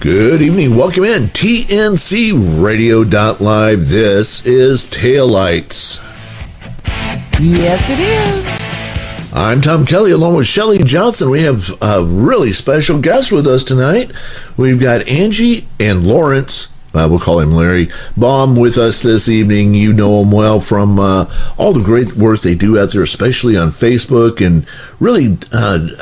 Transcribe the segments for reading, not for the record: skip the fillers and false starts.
Good evening. Welcome in. TNCRadio.live. This is Taillights. Yes, it is. I'm Tom Kelly along with Shelley Johnson. We have a really special guest with us tonight. We've got Angie and Lawrence, we'll call him Larry, Baum with us this evening. You know them well from all the great work they do out there, especially on Facebook, and really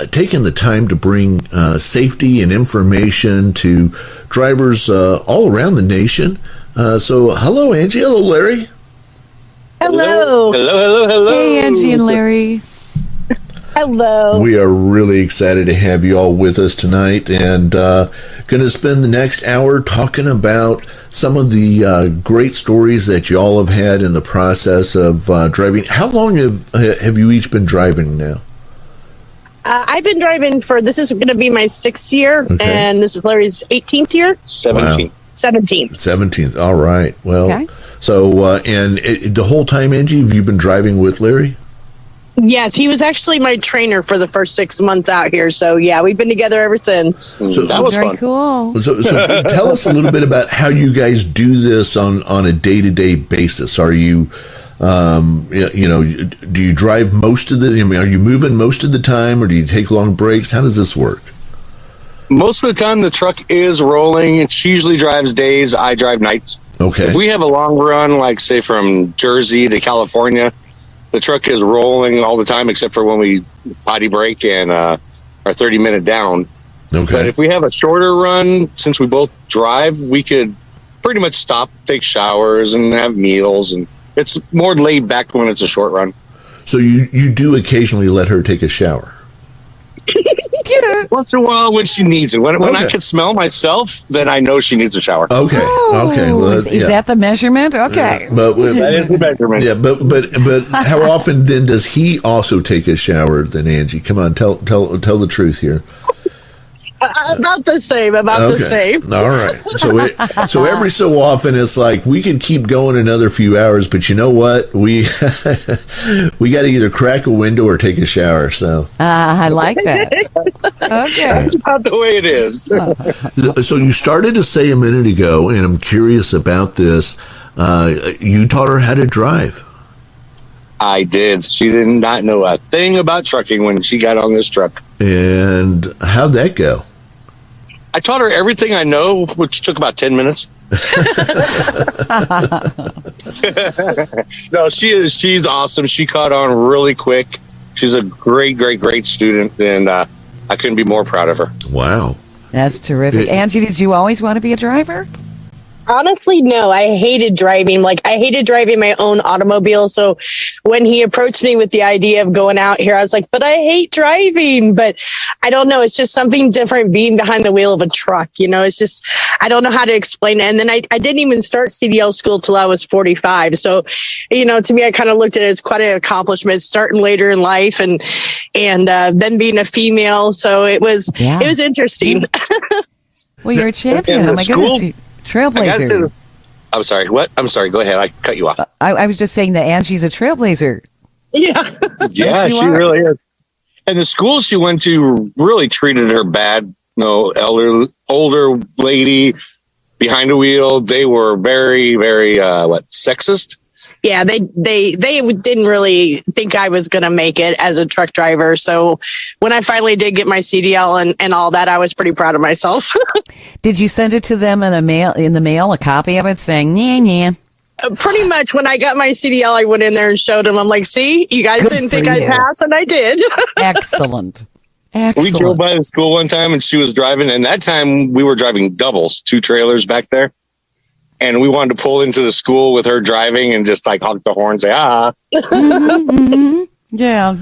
taking the time to bring safety and information to drivers all around the nation. So hello, Angie. Hello, Larry. Hello. Hello. Hey, Angie and Larry. Hello. We are really excited to have you all with us tonight, and going to spend the next hour talking about some of the great stories that you all have had in the process of driving. How long have you each been driving now? I've been driving this is going to be my 6th year, and this is Larry's 18th year? 17th. Wow. 17th. 17th. All right. Well, okay. So, the whole time, Angie, have you been driving with Larry? Yes, he was actually my trainer for the first 6 months out here. So, yeah, we've been together ever since. So that was very fun. Cool. So tell us a little bit about how you guys do this on a day-to-day basis. Are you, do you drive most of are you moving most of the time, or do you take long breaks? How does this work? Most of the time, the truck is rolling. She usually drives days. I drive nights. Okay. If we have a long run, like, say, from Jersey to California, the truck is rolling all the time, except for when we potty break and our 30-minute down. Okay. But if we have a shorter run, since we both drive, we could pretty much stop, take showers, and have meals. And it's more laid back when it's a short run. So you do occasionally let her take a shower? Once in a while when she needs it. When I can smell myself, then I know she needs a shower. Okay. Oh, Okay. Well, is that the measurement? Okay. But That is the measurement. yeah, but how often then does he also take a shower then, Angie? Come on, tell the truth here. About the same. The same. All right. So every so often it's like we can keep going another few hours, but you know what? We we got to either crack a window or take a shower. So I like that. Okay. That's about the way it is. So you started to say a minute ago, and I'm curious about this. You taught her how to drive. I did. She did not know a thing about trucking when she got on this truck. And how'd that go? I taught her everything I know, which took about 10 minutes. No, she's awesome. She caught on really quick. She's a great student, and I couldn't be more proud of her. Wow. That's terrific. Angie, did you always want to be a driver? Honestly, no. I hated driving. I hated driving my own automobile. So when he approached me with the idea of going out here, I was like, but I hate driving. But I don't know. It's just something different being behind the wheel of a truck. It's just, I don't know how to explain it. And then I didn't even start CDL school till I was 45. So, to me, I kind of looked at it as quite an accomplishment starting later in life and then being a female. So it was interesting. Well, you're a champion. Oh my goodness. Trailblazer. I'm sorry. What? I'm sorry. Go ahead. I cut you off. I was just saying that Angie's a trailblazer. Yeah. Yeah, she really is. And the school she went to really treated her bad. Older lady behind the wheel. They were very, very sexist. Yeah, they didn't really think I was going to make it as a truck driver. So when I finally did get my CDL and all that, I was pretty proud of myself. Did you send it to them in the mail, a copy of it saying, nah? Pretty much when I got my CDL, I went in there and showed them. I'm like, see, you guys didn't think I'd pass, and I did. Excellent. We drove by the school one time and she was driving, and that time we were driving doubles, 2 trailers back there. And we wanted to pull into the school with her driving and just honk the horn and say, ah. Mm-hmm. Yeah.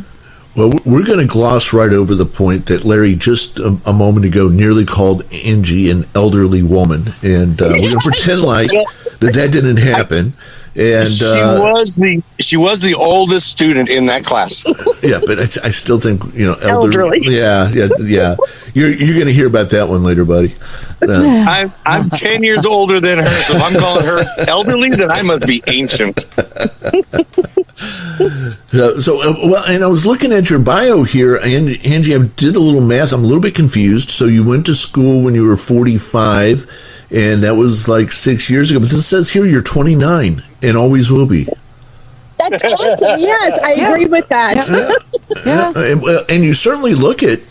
Well, we're going to gloss right over the point that Larry just a moment ago nearly called Angie an elderly woman. And we're going to pretend like that didn't happen. And she was the oldest student in that class. Yeah, but I still think, elderly. Yeah. You're going to hear about that one later, buddy. I'm 10 years older than her, so if I'm calling her elderly, then I must be ancient. Well, and I was looking at your bio here, and Angie, I did a little math. I'm a little bit confused. So you went to school when you were 45, and that was like 6 years ago. But this says here you're 29 and always will be. That's awesome. Yes, I agree with that. And you certainly look it.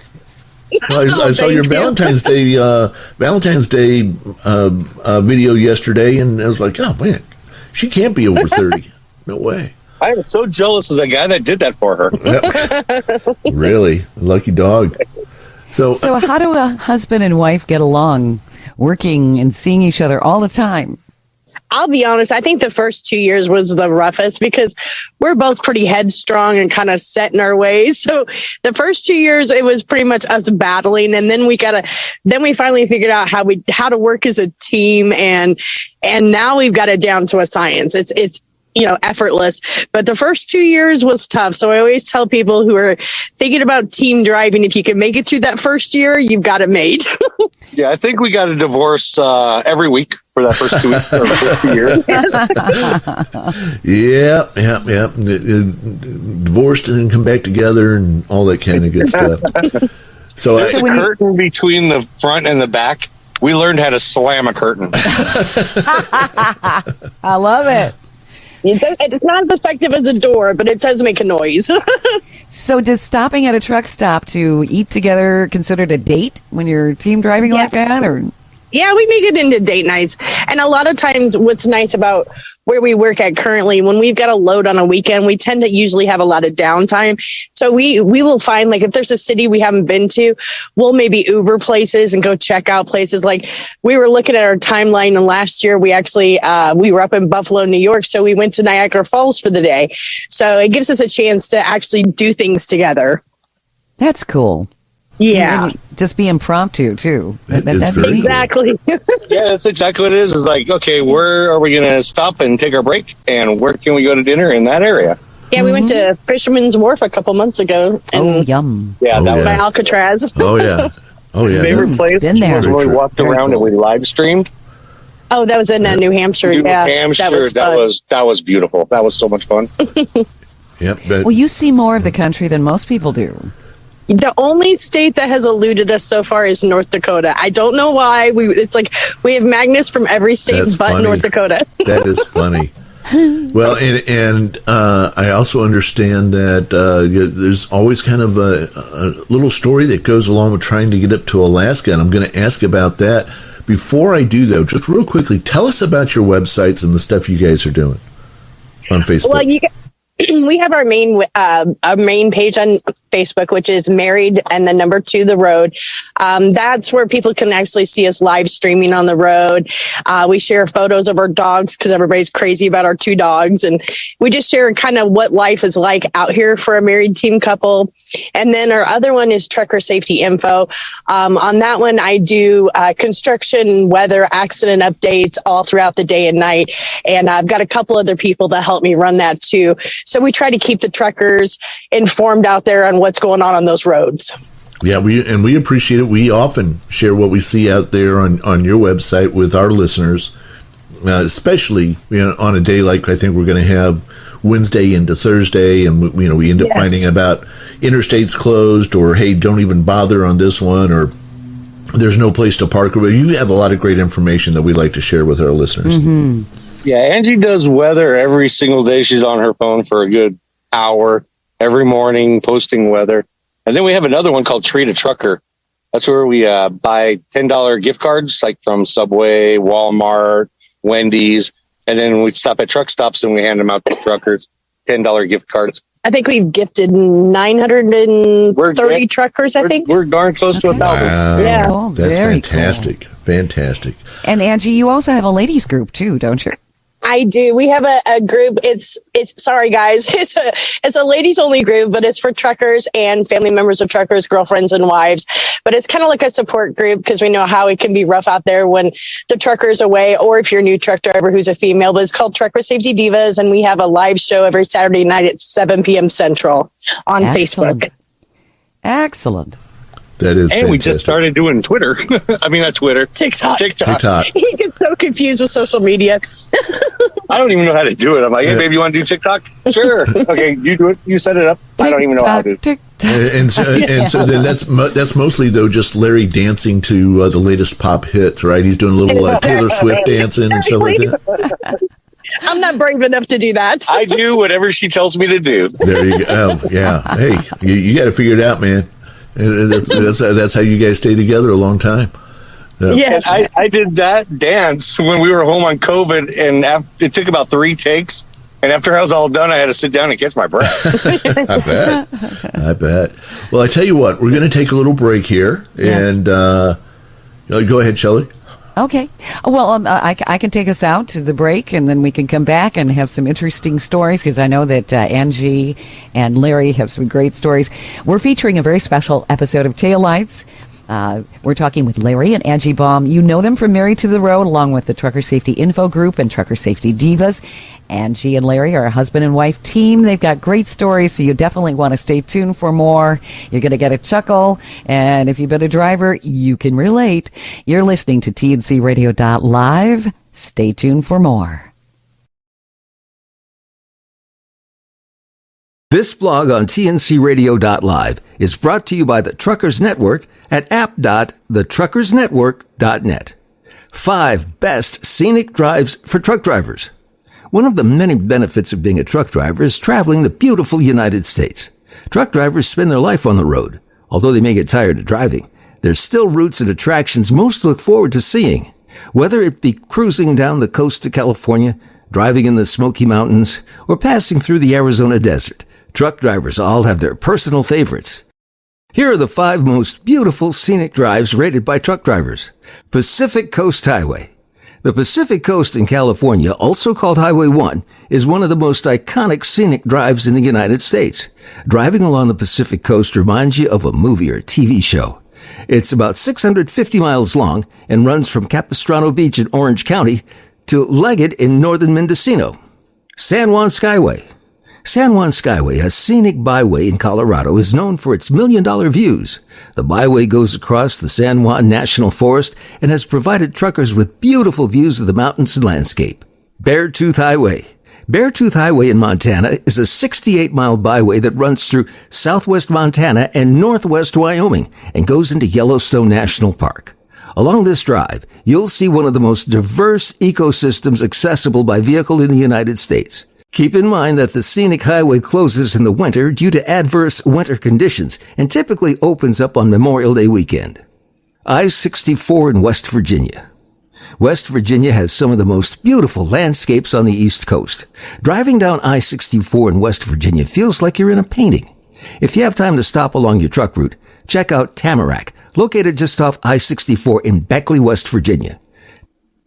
I saw your Valentine's Day video yesterday, and I was like, oh man, she can't be over 30. No way. I am so jealous of the guy that did that for her. Really, lucky dog. So how do a husband and wife get along, working and seeing each other all the time? I'll be honest, I think the first 2 years was the roughest because we're both pretty headstrong and kind of set in our ways. So the first 2 years, it was pretty much us battling. And then we finally figured out how to work as a team. And now we've got it down to a science. It's effortless. But the first 2 years was tough. So I always tell people who are thinking about team driving, if you can make it through that first year, you've got it made. Yeah, I think we got a divorce every week for that first 2 weeks or first 2 years. Yeah. Divorced and then come back together and all that kind of good stuff. So there's a curtain between the front and the back. We learned how to slam a curtain. I love it. It's not as effective as a door, but it does make a noise. So does stopping at a truck stop to eat together considered a date when you're team driving like that? Or yeah, we make it into date nights. And a lot of times what's nice about where we work at currently, when we've got a load on a weekend, we tend to usually have a lot of downtime. So we will find, like, if there's a city we haven't been to, we'll maybe Uber places and go check out places. Like, we were looking at our timeline, and last year we actually, we were up in Buffalo, New York. So we went to Niagara Falls for the day. So it gives us a chance to actually do things together. That's cool. Yeah. And just be impromptu, too. Exactly. Yeah, that's exactly what it is. It's like, okay, where are we going to stop and take our break? And where can we go to dinner in that area? Yeah, we went to Fisherman's Wharf a couple months ago. And yum. Yeah, that was by Alcatraz. Oh, yeah. Favorite place was when we walked around and we live streamed. Oh, that was in New Hampshire. New Hampshire. That was beautiful. That was so much fun. Yep. Well, you see more of the country than most people do. The only state that has eluded us so far is North Dakota. I don't know why. It's like we have magnets from every state but North Dakota. That is funny. Well, and I also understand that there's always kind of a little story that goes along with trying to get up to Alaska, and I'm going to ask about that. Before I do, though, just real quickly, tell us about your websites and the stuff you guys are doing on Facebook. Well, we have our main page on Facebook, which is Married and the number 2 the Road. That's where people can actually see us live streaming on the road. We share photos of our dogs because everybody's crazy about our 2 dogs, and we just share kind of what life is like out here for a married team couple. And then our other one is Trucker Safety Info. On that one, I do construction, weather, accident updates all throughout the day and night. And I've got a couple other people that help me run that too. So we try to keep the truckers informed out there on what's going on those roads. Yeah, we appreciate it. We often share what we see out there on your website with our listeners, especially on a day like I think we're going to have Wednesday into Thursday, and we end up finding about interstates closed, or hey, don't even bother on this one, or there's no place to park. You have a lot of great information that we like to share with our listeners. Mm-hmm. Yeah, Angie does weather every single day. She's on her phone for a good hour every morning posting weather. And then we have another one called Treat a Trucker. That's where we buy $10 gift cards, like from Subway, Walmart, Wendy's. And then we stop at truck stops and we hand them out to truckers, $10 gift cards. I think we've gifted 930 truckers, I think. We're darn close to 1,000. Wow. Yeah. Cool. That's Very fantastic. Cool. Fantastic. And Angie, you also have a ladies group too, don't you? I do. We have a group. It's sorry guys. It's a ladies only group, but it's for truckers and family members of truckers, girlfriends and wives. But it's kind of like a support group because we know how it can be rough out there when the trucker's away, or if you're a new truck driver who's a female. But it's called Trucker Safety Divas, and we have a live show every Saturday night at 7 p.m. Central on Facebook. Excellent. That is And we fantastic. just started doing Twitter. I mean, not Twitter. TikTok. TikTok. He gets so confused with social media. I don't even know how to do it. I'm like, hey, baby, you want to do TikTok? Sure. Okay, you do it. You set it up. I don't even know how to. And so then that's mostly though just Larry dancing to the latest pop hits, right? He's doing a little Taylor Swift dancing and stuff like that. I'm not brave enough to do that. I do whatever she tells me to do. There you go. Oh, yeah. Hey, you got to figure it out, man. And that's how you guys stay together a long time. Yeah. Yes. I did that dance when we were home on COVID, and it took about 3 takes. And after I was all done, I had to sit down and catch my breath. I bet. Well, I tell you what, we're going to take a little break here. Yes. And go ahead, Shelley. Okay. Well, I can take us out to the break, and then we can come back and have some interesting stories, because I know that Angie and Larry have some great stories. We're featuring a very special episode of Taillights. We're talking with Larry and Angie Baum. You know them from Married to the Road, along with the Trucker Safety Info Group and Trucker Safety Divas. Angie and Larry are a husband and wife team. They've got great stories, so you definitely want to stay tuned for more. You're going to get a chuckle, and if you've been a driver, you can relate. You're listening to TNCRadio.live. Stay tuned for more. This blog on TNCRadio.live is brought to you by the Truckers Network at app.thetruckersnetwork.net. 5 best scenic drives for truck drivers. One of the many benefits of being a truck driver is traveling the beautiful United States. Truck drivers spend their life on the road. Although they may get tired of driving, there's still routes and attractions most look forward to seeing. Whether it be cruising down the coast to California, driving in the Smoky Mountains, or passing through the Arizona desert, truck drivers all have their personal favorites. Here are the 5 most beautiful scenic drives rated by truck drivers. Pacific Coast Highway. The Pacific Coast in California, also called Highway 1, is one of the most iconic scenic drives in the United States. Driving along the Pacific Coast reminds you of a movie or TV show. It's about 650 miles long and runs from Capistrano Beach in Orange County to Leggett in northern Mendocino. San Juan Skyway. San Juan Skyway, a scenic byway in Colorado, is known for its million-dollar views. The byway goes across the San Juan National Forest and has provided truckers with beautiful views of the mountains and landscape. Beartooth Highway. Beartooth Highway in Montana is a 68-mile byway that runs through southwest Montana and northwest Wyoming and goes into Yellowstone National Park. Along this drive, you'll see one of the most diverse ecosystems accessible by vehicle in the United States. Keep in mind that the scenic highway closes in the winter due to adverse winter conditions and typically opens up on Memorial Day weekend. I-64 in West Virginia. West Virginia has some of the most beautiful landscapes on the East Coast. Driving down I-64 in West Virginia feels like you're in a painting. If you have time to stop along your truck route, check out Tamarack, located just off I-64 in Beckley, West Virginia.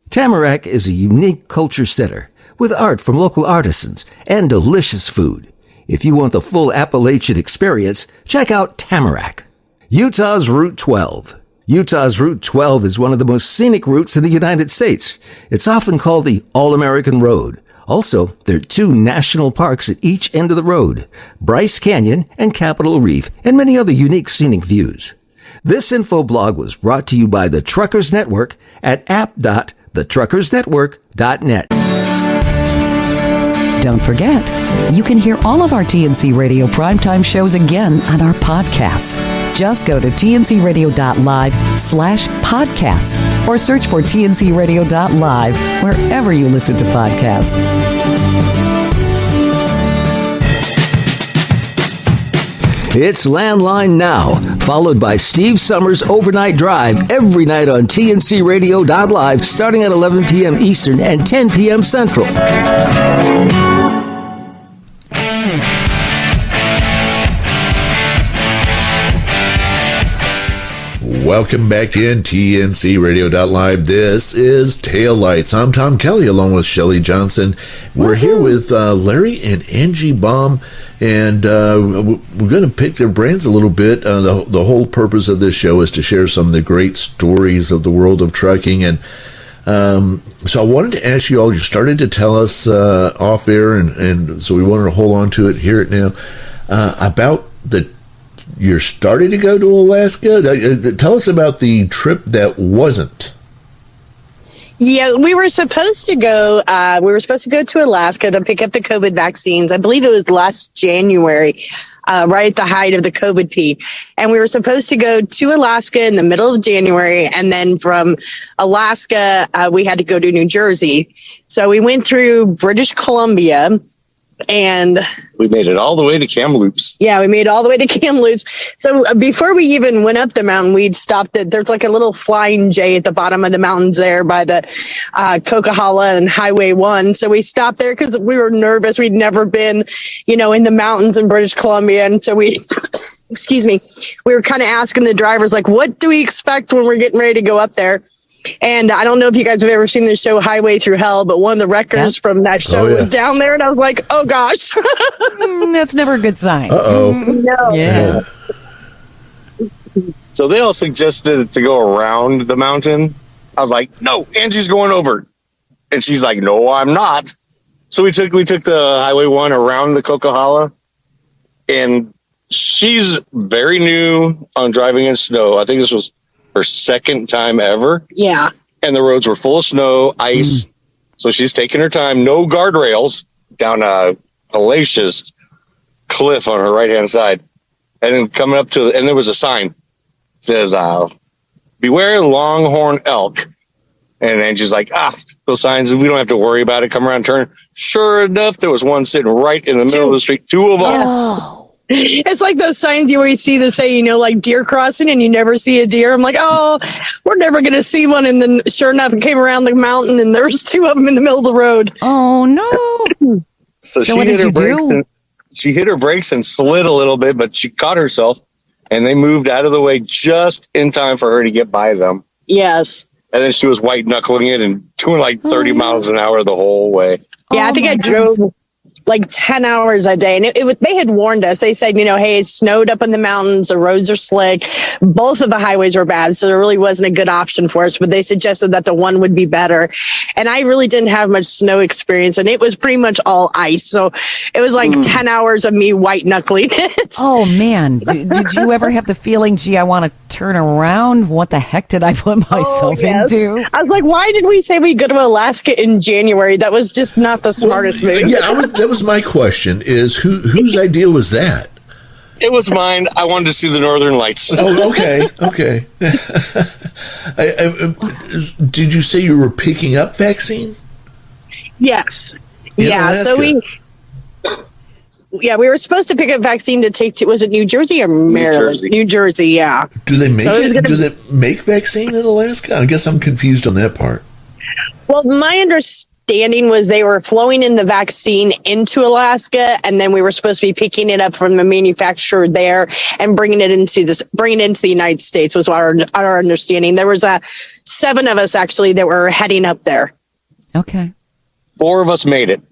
Tamarack is a unique culture center with art from local artisans and delicious food. If you want the full Appalachian experience, check out Tamarack. Utah's Route 12. Utah's Route 12 is one of the most scenic routes in the United States. It's often called the All-American Road. Also, there are 2 national parks at each end of the road, Bryce Canyon and Capitol Reef, and many other unique scenic views. This info blog was brought to you by the Truckers Network at app.thetruckersnetwork.net. Don't forget, you can hear all of our TNC Radio primetime shows again on our podcasts. Just go to tncradio.live/podcasts or search for tncradio.live wherever you listen to podcasts. It's Landline Now, followed by Steve Summers' Overnight Drive every night on TNCRadio.live starting at 11 p.m. Eastern and 10 p.m. Central. Welcome back in TNC Radio.live. This is Taillights. I'm Tom Kelly along with Shelley Johnson. We're here with Larry and Angie Baum, and we're going to pick their brains a little bit. The whole purpose of this show is to share some of the great stories of the world of trucking. And so I wanted to ask you all, you started to tell us off air, and so we wanted to hold on to it, hear it now, about the you're starting to go to Alaska. Tell us about the trip that wasn't. Yeah, we were supposed to go. We were supposed to go to Alaska to pick up the COVID vaccines. I believe it was last January, right at the height of the COVID peak. And we were supposed to go to Alaska in the middle of January. And then from Alaska, we had to go to New Jersey. So we went through British Columbia. And we made it all the way to Kamloops. Yeah, we made it all the way to Kamloops. So before we even went up the mountain, we'd stopped at, there's like a little Flying J at the bottom of the mountains there by the Coquihalla and Highway 1. So we stopped there because we were nervous. We'd never been, in the mountains in British Columbia. And so we, excuse me, we were kind of asking the drivers, like, what do we expect when we're getting ready to go up there? And I don't know if you guys have ever seen the show Highway Through Hell, but one of the wreckers from that show was down there, and I was like, oh gosh. That's never a good sign. Uh-oh. No. Yeah. So they all suggested to go around the mountain. I was like, no, Angie's going over. And she's like, no, I'm not. So we took the Highway 1 around the Coquihalla, and she's very new on driving in snow. I think this was her second time ever. Yeah. And the roads were full of snow, ice. So she's taking her time. No guardrails down a hellacious cliff on her right-hand side. And then coming up to and there was a sign that says, beware longhorn elk. And Angie's like, those signs, we don't have to worry about it. Come around, turn. Sure enough, there was one sitting right in the middle of the street. Two of them. Oh. It's like those signs you always see that say, like deer crossing, and you never see a deer. I'm like, oh, we're never going to see one. And then sure enough, it came around the mountain and there's two of them in the middle of the road. Oh, no. So she hit her brakes and she hit her brakes and slid a little bit, but she caught herself and they moved out of the way just in time for her to get by them. Yes. And then she was white knuckling it and doing like 30 miles an hour the whole way. Yeah, I think I drove like 10 hours a day. And they had warned us. They said, hey, it snowed up in the mountains. The roads are slick. Both of the highways were bad. So there really wasn't a good option for us. But they suggested that the one would be better. And I really didn't have much snow experience. And it was pretty much all ice. So it was like 10 hours of me white knuckling it. Oh, man. Did you ever have the feeling, gee, I want to turn around? What the heck did I put myself into? I was like, why did we say we go to Alaska in January? That was just not the smartest move. Yeah, that was my question, is whose idea was that? It was mine. I wanted to see the Northern Lights. Oh, okay. Did you say you were picking up vaccine? Yes. In Alaska? So we were supposed to pick up vaccine to take to, was it New Jersey or Maryland? New Jersey, yeah. Do they make Do they make vaccine in Alaska? I guess I'm confused on that part. Well, my understanding was they were flowing in the vaccine into Alaska, and then we were supposed to be picking it up from the manufacturer there and bringing it into the United States was our understanding. There was 7 of us actually that were heading up there. Okay. 4 of us made it.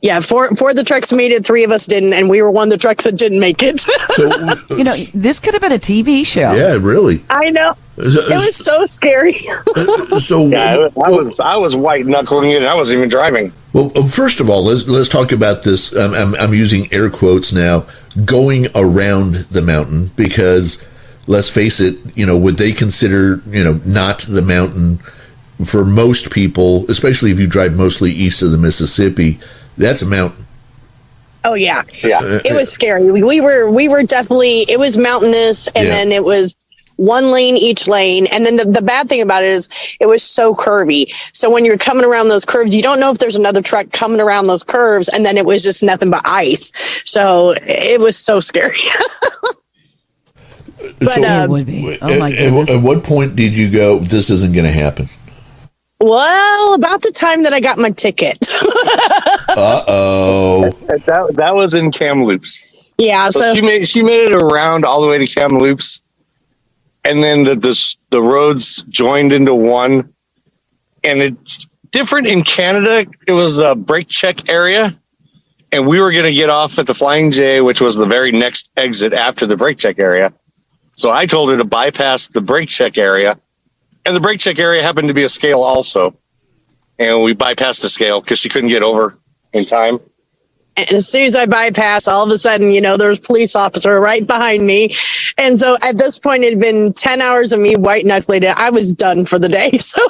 Yeah, 4 of the trucks made it, 3 of us didn't, and we were one of the trucks that didn't make it. So, this could have been a TV show. Yeah, really. I know. It was so scary. I was white knuckling it, and I wasn't even driving. Well, first of all, let's talk about this. I'm using air quotes now. Going around the mountain, because let's face it, would they consider not the mountain for most people, especially if you drive mostly east of the Mississippi? That's a mountain. Oh yeah. It was scary. We were definitely. It was mountainous, and then it was 1 lane each lane. And then the bad thing about it is it was so curvy. So when you're coming around those curves, you don't know if there's another truck coming around those curves. And then it was just nothing but ice. So it was so scary. But it would be. Oh my goodness. At what point did you go, this isn't going to happen? Well, about the time that I got my ticket. Uh-oh. That was in Kamloops. Yeah. So she made it around all the way to Kamloops. And then the roads joined into one, and it's different in Canada. It was a brake check area, and we were going to get off at the Flying J, which was the very next exit after the brake check area. So I told her to bypass the brake check area, and the brake check area happened to be a scale also. And we bypassed the scale because she couldn't get over in time. And as soon as I bypass, all of a sudden, there's a police officer right behind me. And so at this point, it had been 10 hours of me white knuckling it. I was done for the day. So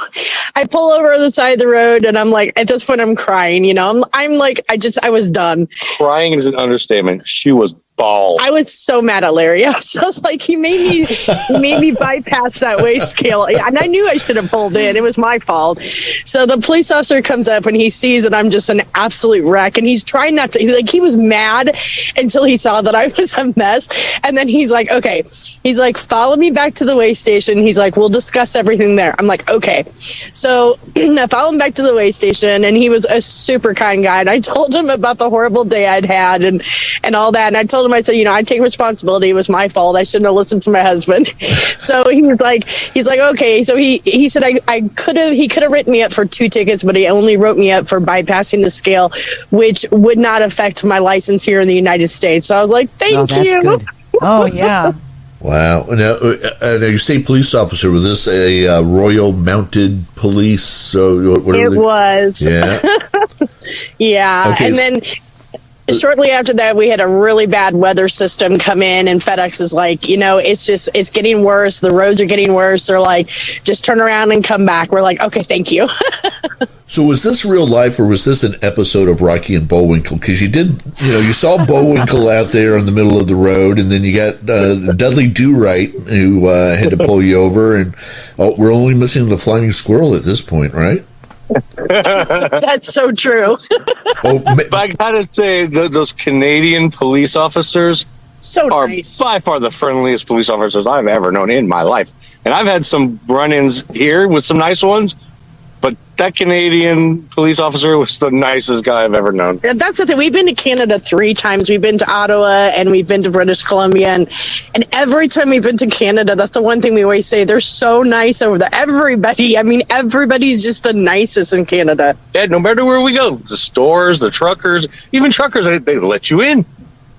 I pull over on the side of the road and I'm like, at this point, I'm crying, I'm like, I was done. Crying is an understatement. She was bald. I was so mad at Larry. I was like, he made me bypass that weigh scale. And I knew I should have pulled in. It was my fault. So the police officer comes up and he sees that I'm just an absolute wreck. And he's trying not to, he was mad until he saw that I was a mess. And then he's like, okay. He's like, follow me back to the weigh station. He's like, we'll discuss everything there. I'm like, okay. So I follow him back to the weigh station and he was a super kind guy. And I told him about the horrible day I'd had and all that. And I told him, I said, I take responsibility. It was my fault. I shouldn't have listened to my husband. So he's like, okay. So he said he could have written me up for 2 tickets, but he only wrote me up for bypassing the scale, which would not affect my license here in the United States. So I was like, thank you. Good. Oh, yeah. Wow. Now you say police officer. Was this a Royal Mounted Police? So it was. Yeah. Yeah. Okay. And then shortly after that, we had a really bad weather system come in, and FedEx is like, it's getting worse. The roads are getting worse. They're like, just turn around and come back. We're like, okay, thank you. So was this real life or was this an episode of Rocky and Bullwinkle? Because you saw Bullwinkle out there in the middle of the road, and then you got Dudley Do-Right who had to pull you over, and we're only missing the flying squirrel at this point, right? That's so true. But I gotta say, those Canadian police officers are nice. by far the friendliest police officers I've ever known in my life. And I've had some run-ins here with some nice ones, but that Canadian police officer was the nicest guy I've ever known. That's the thing. We've been to Canada 3 times. We've been to Ottawa and we've been to British Columbia. And every time we've been to Canada, that's the one thing we always say. They're so nice over there. Everybody's just the nicest in Canada. Yeah, no matter where we go, the stores, the truckers, even truckers, they let you in.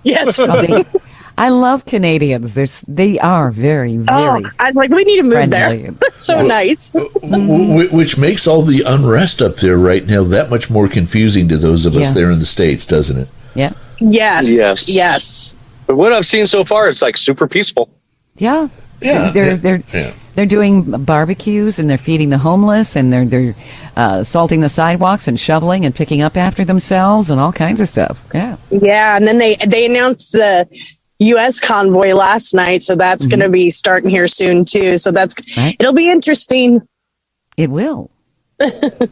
Yes. I love Canadians. They are very, very. I'm like, we need to move friendly. there. They're so nice. Which makes all the unrest up there right now that much more confusing to those of us there in the States, doesn't it? Yeah. Yes. But what I've seen so far, it's like super peaceful. Yeah. Yeah. They're doing barbecues and they're feeding the homeless and they're salting the sidewalks and shoveling and picking up after themselves and all kinds of stuff. Yeah. Yeah, and then they announced the U.S. convoy last night, so that's going to be starting here soon too. So it'll be interesting. It will.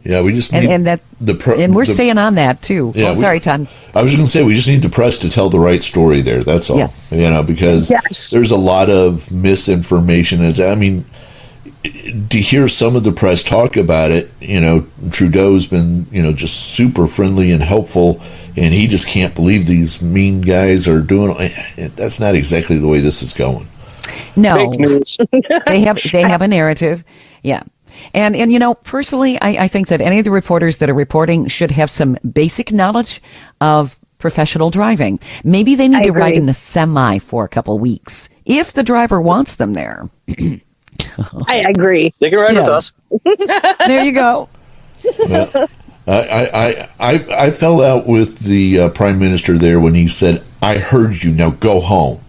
Yeah, we just need and we're staying on that too. Yeah, sorry, Tom. I was going to say we just need the press to tell the right story there. That's all. Yes. Because there's a lot of misinformation. To hear some of the press talk about it, Trudeau's been, just super friendly and helpful, and he just can't believe these mean guys are doing. That's not exactly the way this is going. No, Fake news. they have a narrative. Yeah. And personally, I think that any of the reporters that are reporting should have some basic knowledge of professional driving. Maybe they need to ride in a semi for a couple weeks if the driver wants them there. I agree. They can ride with us. There you go. Well, I fell out with the Prime Minister there when he said, "I heard you, now go home."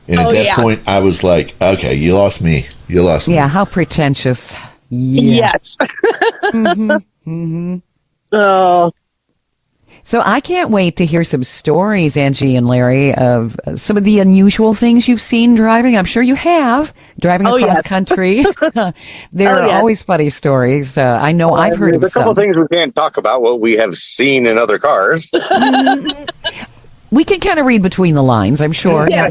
And at that point, I was like, "Okay, you lost me. You lost me." Yeah, how pretentious. Yeah. Yes. Oh. So I can't wait to hear some stories, Angie and Larry, of some of the unusual things you've seen driving. I'm sure you have, driving across country. There are always funny stories. I know I've heard of some. There's a couple things we can't talk about, what we have seen in other cars. We can kind of read between the lines, I'm sure. Yeah,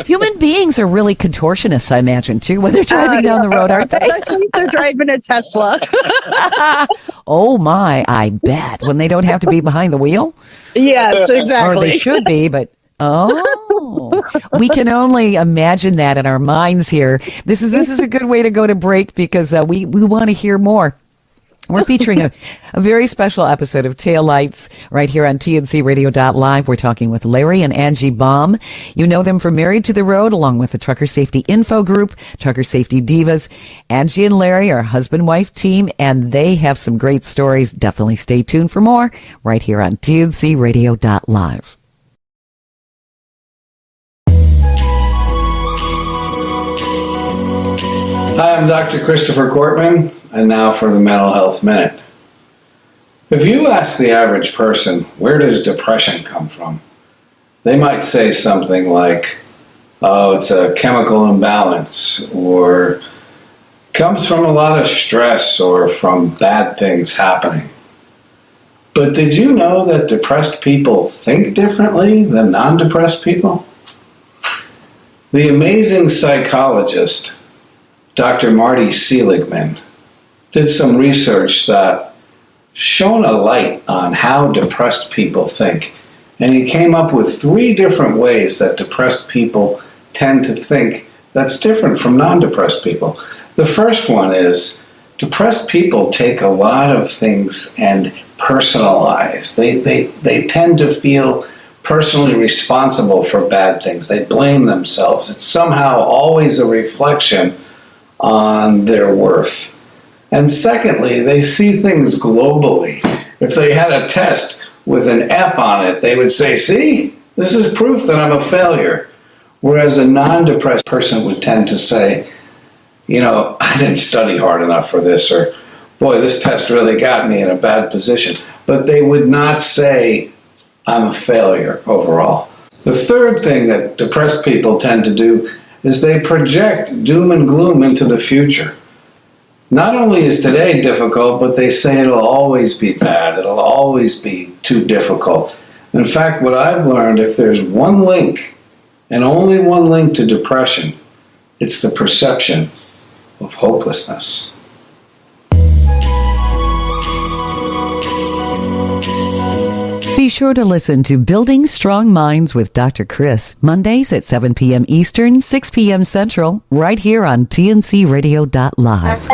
human beings are really contortionists, I imagine, too, when they're driving down the road, aren't they? Especially if they're driving a Tesla. Oh, my, I bet. When they don't have to be behind the wheel? Yes, exactly. Or they should be, but... Oh, we can only imagine that in our minds here. This is a good way to go to break because we want to hear more. We're featuring a very special episode of Taillights right here on TNCRadio.live. We're talking with Larry and Angie Baum. You know them from Married to the Road, along with the Trucker Safety Info Group, Trucker Safety Divas. Angie and Larry are a husband-wife team, and they have some great stories. Definitely stay tuned for more right here on TNCRadio.live. Hi, I'm Dr. Christopher Cortman, and now for the Mental Health Minute. If you ask the average person, where does depression come from? They might say something like, oh, it's a chemical imbalance, or comes from a lot of stress or from bad things happening. But did you know that depressed people think differently than non-depressed people? The amazing psychologist Dr. Marty Seligman did some research that shone a light on how depressed people think. And he came up with 3 different ways that depressed people tend to think that's different from non-depressed people. The first one is depressed people take a lot of things and personalize. They tend to feel personally responsible for bad things. They blame themselves. It's somehow always a reflection on their worth. And secondly, they see things globally. If they had a test with an F on it, they would say, see, this is proof that I'm a failure. Whereas a non-depressed person would tend to say, you know, I didn't study hard enough for this, or boy, this test really got me in a bad position. But they would not say, I'm a failure overall. The third thing that depressed people tend to do is they project doom and gloom into the future. Not only is today difficult, but they say it'll always be bad. It'll always be too difficult. In fact, what I've learned, if there's one link, and only one link to depression, it's the perception of hopelessness. Be sure to listen to Building Strong Minds with Dr. Chris, Mondays at 7 p.m. Eastern, 6 p.m. Central, right here on TNCRadio.live.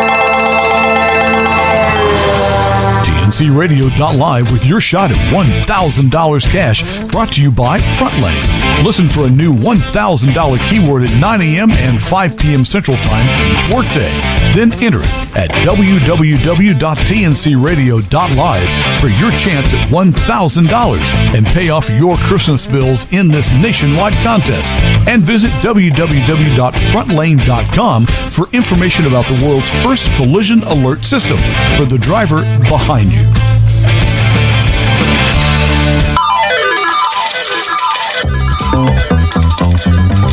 TNCRadio.live with your shot at $1,000 cash, brought to you by Frontlane. Listen for a new $1,000 keyword at 9 a.m. and 5 p.m. Central Time each workday. Then enter it at www.tncradio.live for your chance at $1,000 and pay off your Christmas bills in this nationwide contest. And visit www.frontlane.com for information about the world's first collision alert system for the driver behind you.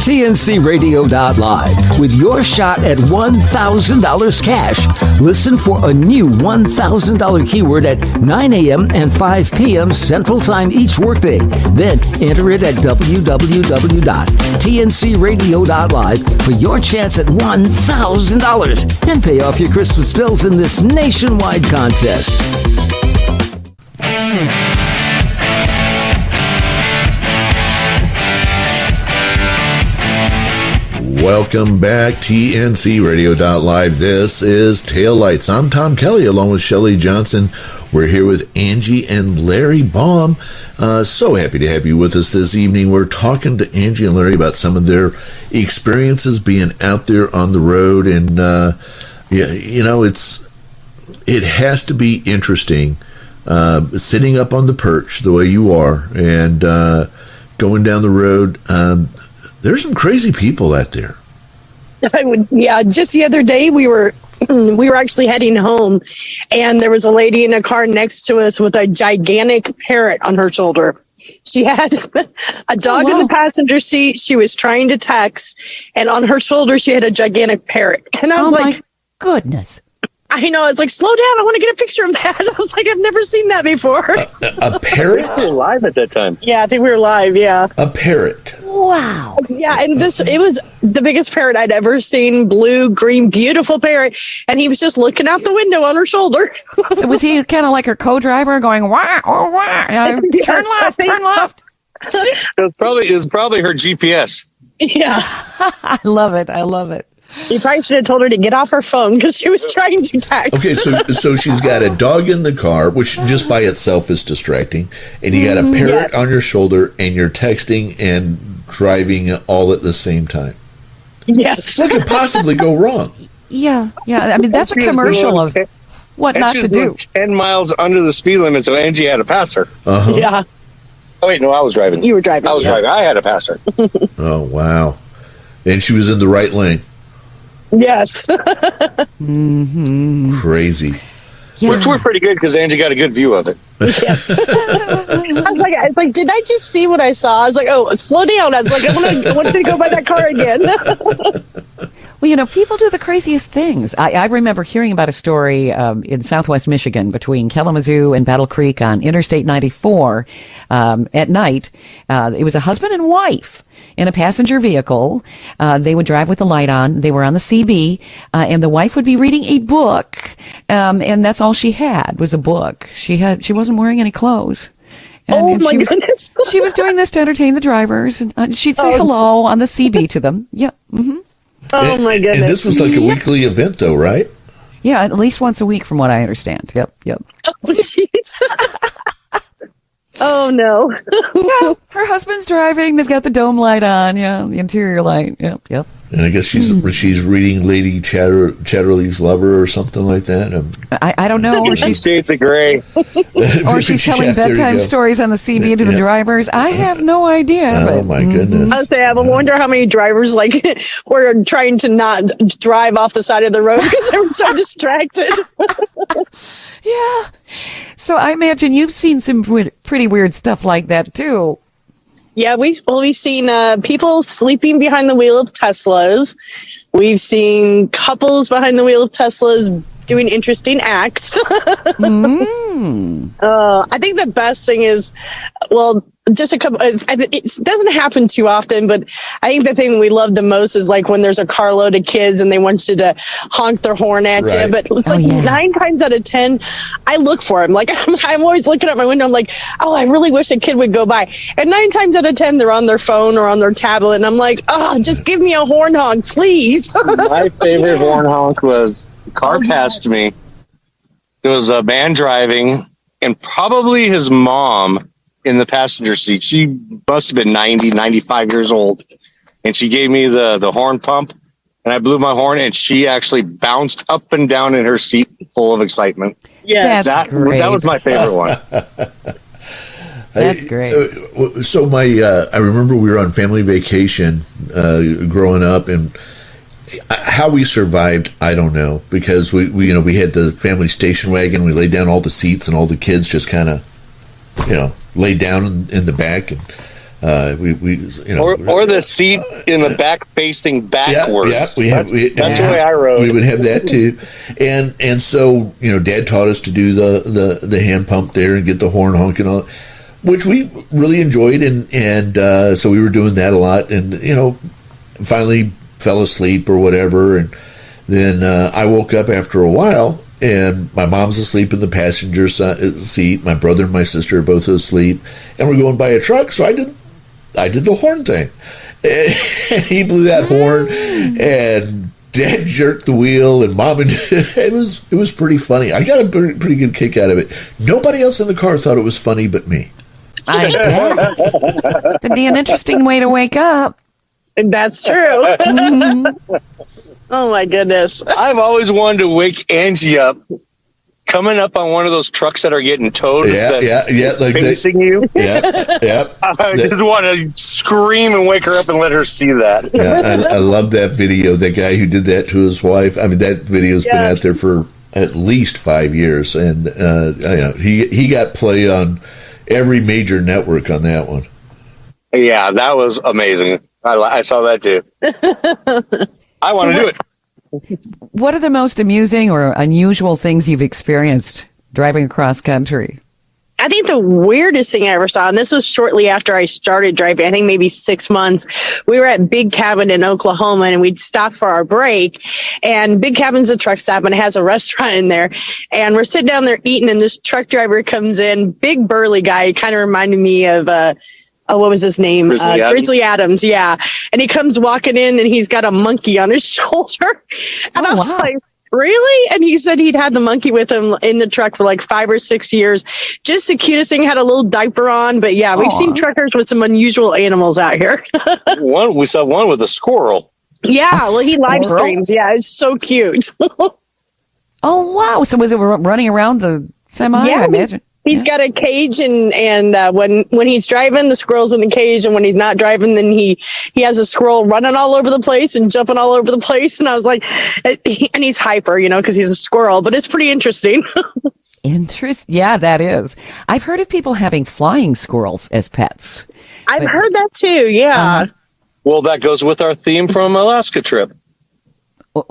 TNCRadio.live with your shot at $1,000 cash. Listen for a new $1,000 keyword at 9 a.m. and 5 p.m. Central Time each workday. Then enter it at www.tncradio.live for your chance at $1,000 and pay off your Christmas bills in this nationwide contest. Welcome back, TNC Radio.live. This is Taillights. I'm Tom Kelly, along with Shelley Johnson. We're here with Angie and Larry Baum. So happy to have you with us this evening. We're talking to Angie and Larry about some of their experiences being out there on the road. And, you know, it has to be interesting sitting up on the perch the way you are and going down the road. There's some crazy people out there. Yeah, just the other day we were actually heading home, and there was a lady in a car next to us with a gigantic parrot on her shoulder. She had a dog in the passenger seat. She was trying to text, and on her shoulder she had a gigantic parrot. And I was like, my goodness. I know. It's like, slow down. I want to get a picture of that. I was like, I've never seen that before. A parrot? We were live at that time. Yeah, I think we were live. Yeah. A parrot. Wow. Yeah, and it was the biggest parrot I'd ever seen. Blue, green, beautiful parrot. And he was just looking out the window on her shoulder. So was he kind of like her co-driver going, wah, oh, wah, turn left, turn left? It was probably her GPS. Yeah. I love it. I love it. You probably should have told her to get off her phone because she was trying to text. Okay, so she's got a dog in the car, which just by itself is distracting, and you got a parrot on your shoulder, and you're texting and driving all at the same time. Yes. What could possibly go wrong? Yeah. I mean, that's a commercial of what not to do. 10 miles under the speed limit, so Angie had to pass her. Uh-huh. Yeah. Oh, wait, no, I was driving. You were driving. I was driving. I had to pass her. Oh, wow. And she was in the right lane. Yes. Crazy. Yeah. Which were pretty good because Angie got a good view of it. Yes. I was like, did I just see what I saw? I was like, oh, slow down. I was like, I want you to go by that car again. Well, people do the craziest things. I remember hearing about a story in southwest Michigan between Kalamazoo and Battle Creek on Interstate 94 at night. It was a husband and wife in a passenger vehicle. They would drive with the light on. They were on the CB, and the wife would be reading a book, and that's all she had was a book. She wasn't wearing any clothes. And my goodness. She was doing this to entertain the drivers, and she'd say hello on the CB to them. Yeah. Mm-hmm. Oh, my goodness. And this was like a weekly event, though, right? Yeah, at least once a week, from what I understand. Yep. Oh, jeez. Oh, no. Yeah, her husband's driving. They've got the dome light on. Yeah, the interior light. Yep. And I guess she's reading Lady Chatterley's Lover or something like that. I don't know. Or she's Shades of gray. or she's telling bedtime stories on the CB to the drivers. I have no idea. Oh, my goodness. I say, I wonder how many drivers were trying to not drive off the side of the road because they were so distracted. Yeah. So I imagine you've seen some pretty weird stuff like that too. Yeah, we've seen people sleeping behind the wheel of Teslas. We've seen couples behind the wheel of Teslas doing interesting acts. I think the best thing is, just a couple. It doesn't happen too often, but I think the thing that we love the most is like when there's a carload of kids and they want you to honk their horn at you. But it's 9 times out of 10, I look for them. Like I'm always looking at my window. I'm like, oh, I really wish a kid would go by. And 9 times out of 10, they're on their phone or on their tablet, and I'm like, oh, just give me a horn honk, please. My favorite horn honk was the car passed me. There was a man driving, and probably his mom in the passenger seat. She must have been 90, 95 years old. And she gave me the horn pump, and I blew my horn, and she actually bounced up and down in her seat full of excitement. Yeah, that's great. That was my favorite one. That's great. So I remember we were on family vacation growing up, and how we survived, I don't know, because we had the family station wagon. We laid down all the seats, and all the kids just kind of, laid down in the back, and or the seat in the back facing backwards. Yeah, that's the way I rode. We would have that too, and so Dad taught us to do the hand pump there and get the horn honk and all, which we really enjoyed, and so we were doing that a lot, and finally fell asleep or whatever, and then I woke up after a while. And my mom's asleep in the passenger seat. My brother and my sister are both asleep, and we're going by a truck. So I did the horn thing. He blew that horn, and Dad jerked the wheel, and Mom and it was pretty funny. I got a pretty good kick out of it. Nobody else in the car thought it was funny but me. I bet. That'd be an interesting way to wake up. That's true. Oh, my goodness. I've always wanted to wake Angie up coming up on one of those trucks that are getting towed. Like facing you. Yeah. I just want to scream and wake her up and let her see that. Yeah, I love that video. That guy who did that to his wife. I mean, that video's been out there for at least 5 years, and he got play on every major network on that one. Yeah, that was amazing. I saw that too. I want to do it. What are the most amusing or unusual things you've experienced driving across country? I think the weirdest thing I ever saw, and this was shortly after I started driving, I think maybe 6 months, we were at Big Cabin in Oklahoma, and we'd stop for our break. And Big Cabin's a truck stop, and it has a restaurant in there. And we're sitting down there eating, and this truck driver comes in, big burly guy. He kind of reminded me of oh, what was his name? Grizzly Adams. Yeah. And he comes walking in and he's got a monkey on his shoulder. And I was like, really? And he said he'd had the monkey with him in the truck for like 5 or 6 years. Just the cutest thing, had a little diaper on. But yeah, we've seen truckers with some unusual animals out here. We saw one with a squirrel. Yeah. Well, he live streams. Yeah. It's so cute. Oh, wow. So was it running around the semi? Yeah. I imagine. He's got a cage, and when he's driving, the squirrel's in the cage, and when he's not driving, then he has a squirrel running all over the place and jumping all over the place. And I was like, and he's hyper, because he's a squirrel, but it's pretty interesting. Yeah, that is. I've heard of people having flying squirrels as pets. I've heard that too. Yeah. Well, that goes with our theme from Alaska trip.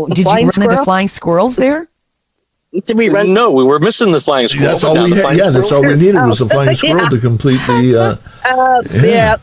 Did you run into flying squirrels there? Did we run? No, we were missing the flying squirrel. That's all we had. Yeah, that's all we needed was a flying squirrel to complete the. Yeah.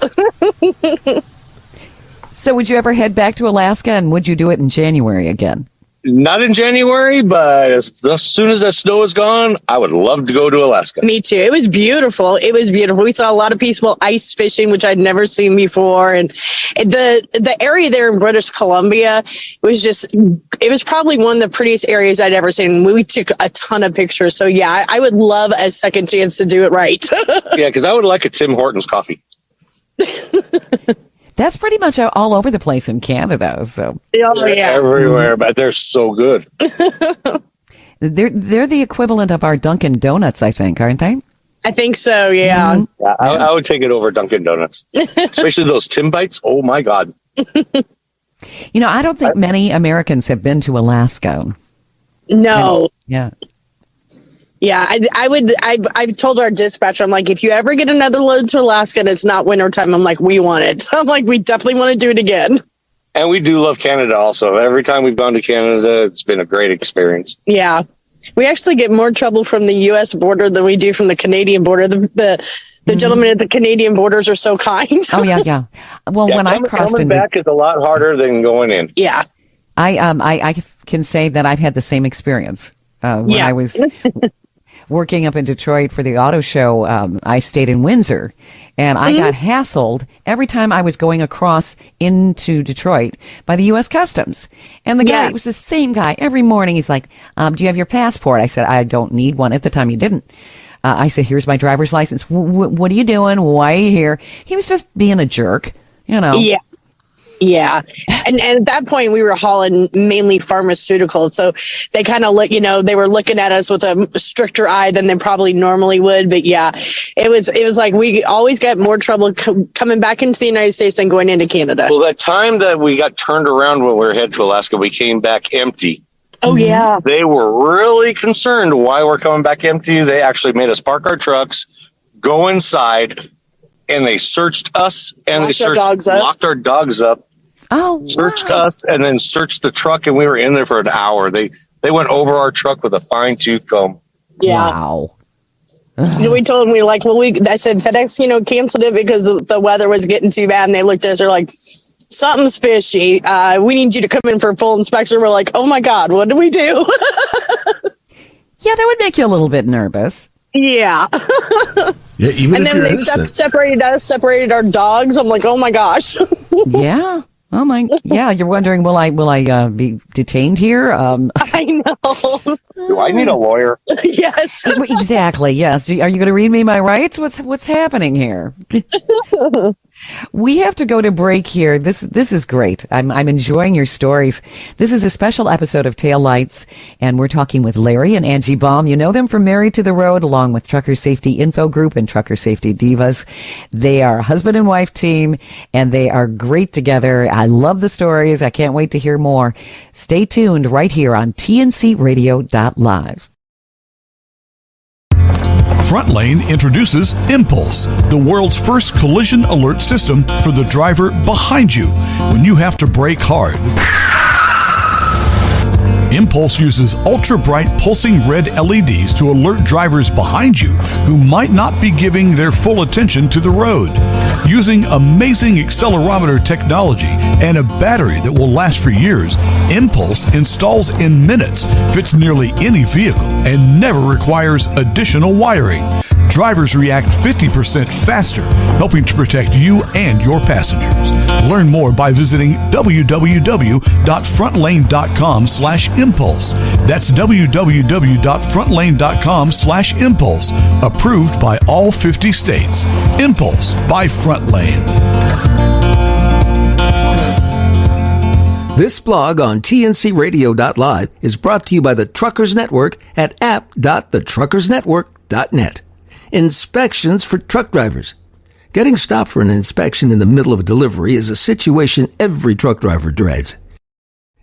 So, would you ever head back to Alaska, and would you do it in January again? Not in January, but as soon as that snow is gone, I would love to go to Alaska. Me too. It was beautiful. We saw a lot of peaceful ice fishing, which I'd never seen before. And the area there in British Columbia it was probably one of the prettiest areas I'd ever seen. We took a ton of pictures. So yeah, I would love a second chance to do it right. Yeah, because I would like a Tim Hortons coffee. That's pretty much all over the place in Canada. So everywhere, but they're so good. They're the equivalent of our Dunkin' Donuts, I think, aren't they? I think so. Yeah. Mm-hmm. Yeah, I would take it over Dunkin' Donuts, especially those Tim Bites. Oh my God. I don't think many Americans have been to Alaska. No. Yeah. Yeah, I've told our dispatcher, I'm like, if you ever get another load to Alaska and it's not wintertime, I'm like, we want it. I'm like, we definitely want to do it again. And we do love Canada also. Every time we've gone to Canada, it's been a great experience. Yeah. We actually get more trouble from the U.S. border than we do from the Canadian border. The gentlemen at the Canadian borders are so kind. Oh, yeah. Well, when I crossed coming back is a lot harder than going in. Yeah. I can say that I've had the same experience. When I was working up in Detroit for the auto show, I stayed in Windsor, and I got hassled every time I was going across into Detroit by the U.S. Customs. And the guy, it was the same guy every morning. He's like, do you have your passport? I said, I don't need one. At the time, he didn't. I said, here's my driver's license. What are you doing? Why are you here? He was just being a jerk, Yeah. Yeah. And at that point we were hauling mainly pharmaceuticals. So they kind of they were looking at us with a stricter eye than they probably normally would. But yeah, it was like we always got more trouble coming back into the United States than going into Canada. Well, that time that we got turned around when we were headed to Alaska, we came back empty. Oh, yeah. They were really concerned why we're coming back empty. They actually made us park our trucks, go inside, and they searched us and locked our dogs up. Oh, searched us and then searched the truck, and we were in there for an hour. They went over our truck with a fine tooth comb. Yeah. Wow. We told them, I said FedEx, canceled it because the weather was getting too bad. And they looked at us, they're like, something's fishy. We need you to come in for a full inspection. We're like, oh my God, what do we do? Yeah, that would make you a little bit nervous. Yeah. Yeah, even and if then you're they innocent. separated our dogs. I'm like, oh my gosh. Yeah. Oh my. Yeah. You're wondering, will I be detained here? I know. Do I need a lawyer? Yes. Exactly. Yes. Are you going to read me my rights? What's happening here? We have to go to break here. This is great. I'm enjoying your stories. This is a special episode of Tail Lights, and we're talking with Larry and Angie Baum. You know them from Married to the Road, along with Trucker Safety Info Group and Trucker Safety Divas. They are a husband and wife team, and they are great together. I love the stories. I can't wait to hear more. Stay tuned right here on tncradio.live. Front Lane introduces Impulse, the world's first collision alert system for the driver behind you when you have to brake hard. Impulse uses ultra-bright pulsing red LEDs to alert drivers behind you who might not be giving their full attention to the road. Using amazing accelerometer technology and a battery that will last for years, Impulse installs in minutes, fits nearly any vehicle, and never requires additional wiring. drivers react 50% faster, helping to protect you and your passengers. Learn more by visiting www.frontlane.com/impulse. That's www.frontlane.com/impulse. Approved by all 50 states. Impulse by Frontlane. This blog on tncradio.live is brought to you by the Truckers Network at app.thetruckersnetwork.net. Inspections for truck drivers. Getting stopped for an inspection in the middle of a delivery is a situation every truck driver dreads.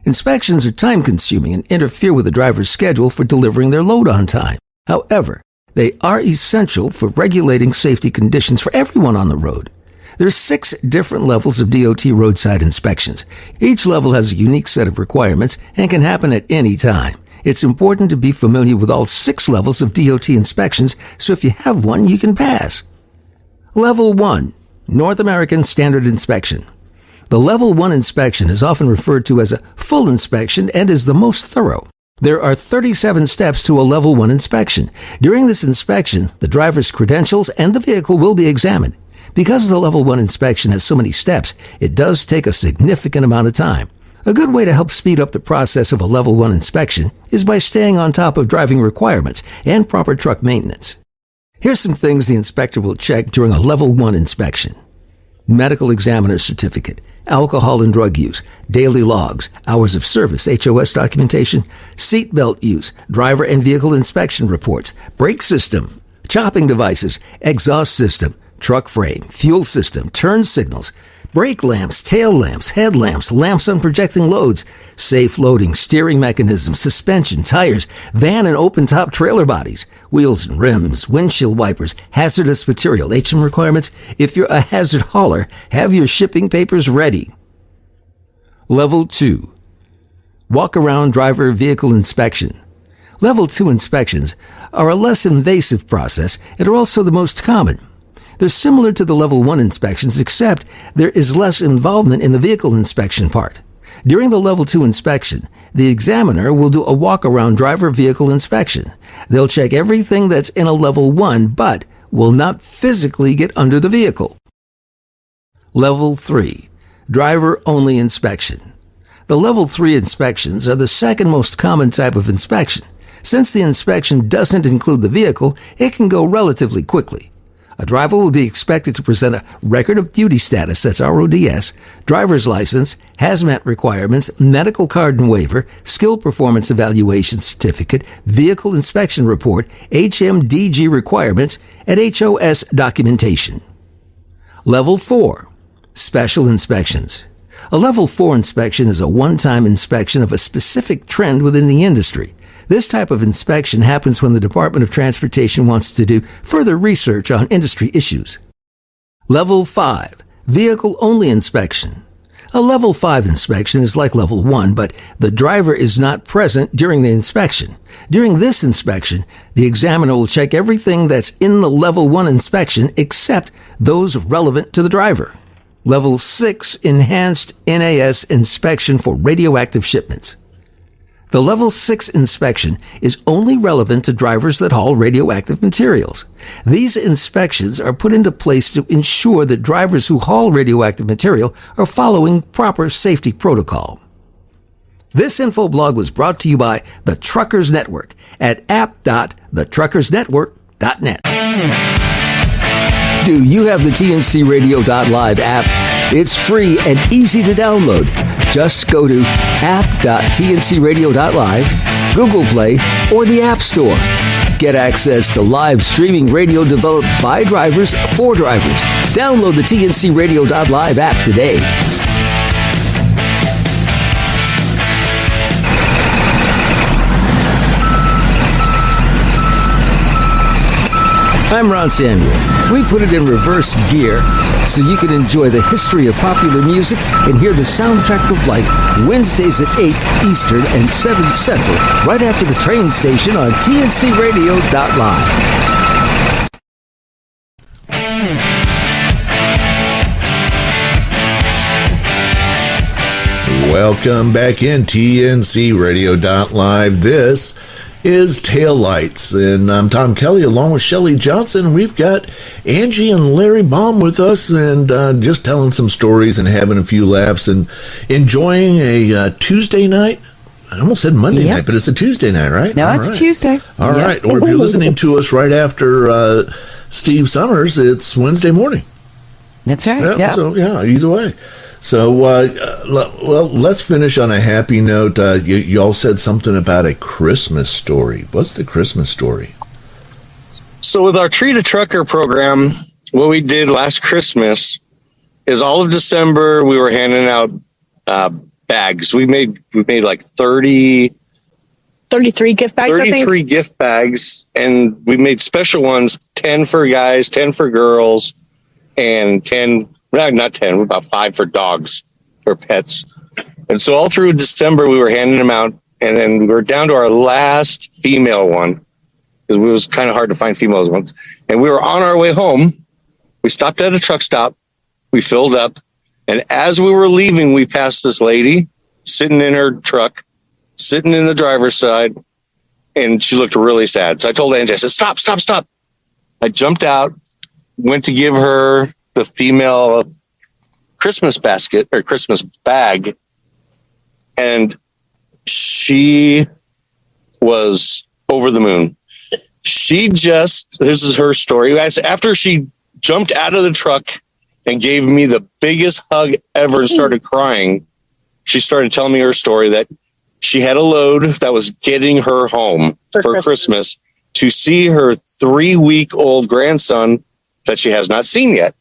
Inspections are time-consuming and interfere with the driver's schedule for delivering their load on time. However, they are essential for regulating safety conditions for everyone on the road. There's 6 different levels of DOT roadside inspections. Each level has a unique set of requirements and can happen at any time. It's important to be familiar with all 6 levels of DOT inspections, so if you have one, you can pass. Level 1, North American Standard Inspection. The Level 1 inspection is often referred to as a full inspection and is the most thorough. There are 37 steps to a Level 1 inspection. During this inspection, the driver's credentials and the vehicle will be examined. Because the Level 1 inspection has so many steps, it does take a significant amount of time. A good way to help speed up the process of a Level 1 inspection is by staying on top of driving requirements and proper truck maintenance. Here's some things the inspector will check during a Level 1 inspection. Medical examiner certificate, alcohol and drug use, daily logs, hours of service, HOS documentation, seat belt use, driver and vehicle inspection reports, brake system, chopping devices, exhaust system, truck frame, fuel system, turn signals, brake lamps, tail lamps, headlamps, lamps on projecting loads, safe loading, steering mechanism, suspension, tires, van and open-top trailer bodies, wheels and rims, windshield wipers, hazardous material, HM requirements. If you're a hazard hauler, have your shipping papers ready. Level 2. Walk-around driver vehicle inspection. Level 2 inspections are a less invasive process and are also the most common. They're similar to the Level 1 inspections, except there is less involvement in the vehicle inspection part. During the Level 2 inspection, the examiner will do a walk-around driver vehicle inspection. They'll check everything that's in a Level 1, but will not physically get under the vehicle. Level 3. Driver-only inspection. The Level 3 inspections are the second most common type of inspection. Since the inspection doesn't include the vehicle, it can go relatively quickly. A driver will be expected to present a record of duty status, that's RODS, driver's license, hazmat requirements, medical card and waiver, skill performance evaluation certificate, vehicle inspection report, HMDG requirements, and HOS documentation. Level 4. Special inspections. A Level 4 inspection is a one-time inspection of a specific trend within the industry. This type of inspection happens when the Department of Transportation wants to do further research on industry issues. Level 5. Vehicle-only inspection. A Level 5 inspection is like Level 1, but the driver is not present during the inspection. During this inspection, the examiner will check everything that's in the Level 1 inspection except those relevant to the driver. Level 6 Enhanced NAS inspection for radioactive shipments. The Level 6 inspection is only relevant to drivers that haul radioactive materials. These inspections are put into place to ensure that drivers who haul radioactive material are following proper safety protocol. This info blog was brought to you by the Truckers Network at app.thetruckersnetwork.net. Do you have the tncradio.live app? It's free and easy to download. Just go to app.tncradio.live, Google Play, or the App Store. Get access to live streaming radio developed by drivers for drivers. Download the tncradio.live app today. I'm Ron Samuels. We put it in reverse gear so you can enjoy the history of popular music and hear the soundtrack of life Wednesdays at 8 Eastern and 7 Central, right after the train station on tncradio.live. Welcome back in TNCRadio.live. This is Taillights, and I'm Tom Kelly along with Shelley Johnson. We've got Angie and Larry Baum with us, and just telling some stories and having a few laughs and enjoying a Tuesday night. I almost said Monday night, but it's a Tuesday night, right? No, it's Tuesday. All right. Or if you're listening to us right after Steve Summers, it's Wednesday morning. That's right. Yeah. So, either way. So, let's finish on a happy note. You all said something about a Christmas story. What's the Christmas story? So with our Treat a Trucker program, what we did last Christmas is all of December, we were handing out bags. We made like 33 gift bags, 33 gift bags, and we made special ones, 10 for guys, 10 for girls, and 10, not 10, about 5 for dogs or pets. And so all through December, we were handing them out, and then we were down to our last female one, because it was kind of hard to find females ones. And we were on our way home. We stopped at a truck stop. We filled up. And as we were leaving, we passed this lady sitting in her truck, sitting in the driver's side, and she looked really sad. So I told Angie, I said, stop. I jumped out, went to give her the female Christmas basket or Christmas bag, and she was over the moon. This is her story. After she jumped out of the truck and gave me the biggest hug ever and started crying, she started telling me her story that she had a load that was getting her home for Christmas to see her 3-week-old grandson that she has not seen yet.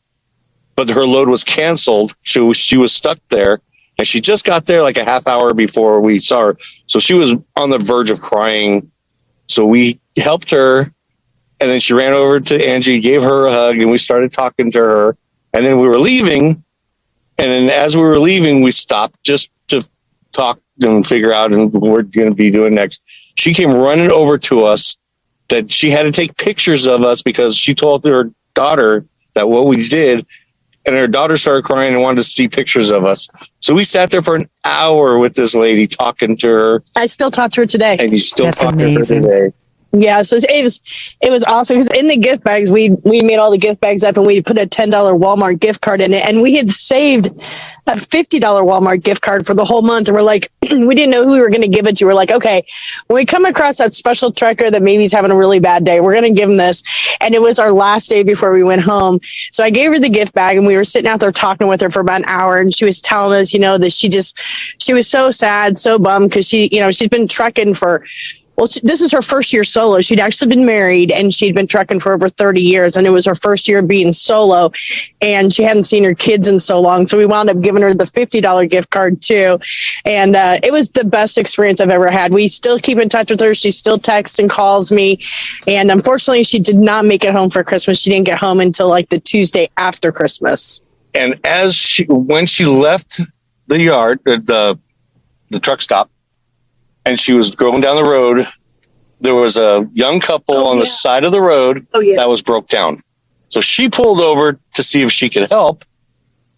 But her load was canceled. She was stuck there, and she just got there like a half hour before we saw her. So she was on the verge of crying. So we helped her, and then she ran over to Angie, gave her a hug, and we started talking to her. And then we were leaving, and then as we were leaving, we stopped just to talk and figure out what we're going to be doing next. She came running over to us that she had to take pictures of us because she told her daughter that what we did, and her daughter started crying and wanted to see pictures of us. So we sat there for an hour with this lady talking to her. I still talk to her today. And you still That's talk amazing. to her today. Yeah, so it was awesome because in the gift bags, we made all the gift bags up and we put a $10 Walmart gift card in it, and we had saved a $50 Walmart gift card for the whole month. And we're like, we didn't know who we were going to give it to. We're like, okay, when we come across that special trucker that maybe he's having a really bad day, we're going to give him this. And it was our last day before we went home. So I gave her the gift bag, and we were sitting out there talking with her for about an hour, and she was telling us, that she was so sad, so bummed because she's been trucking for. Well, this is her first year solo. She'd actually been married, and she'd been trucking for over 30 years. And it was her first year being solo, and she hadn't seen her kids in so long. So we wound up giving her the $50 gift card too. And it was the best experience I've ever had. We still keep in touch with her. She still texts and calls me. And unfortunately, she did not make it home for Christmas. She didn't get home until like the Tuesday after Christmas. And when she left the yard, the truck stop, and she was going down the road, there was a young couple on the side of the road that was broke down. So she pulled over to see if she could help,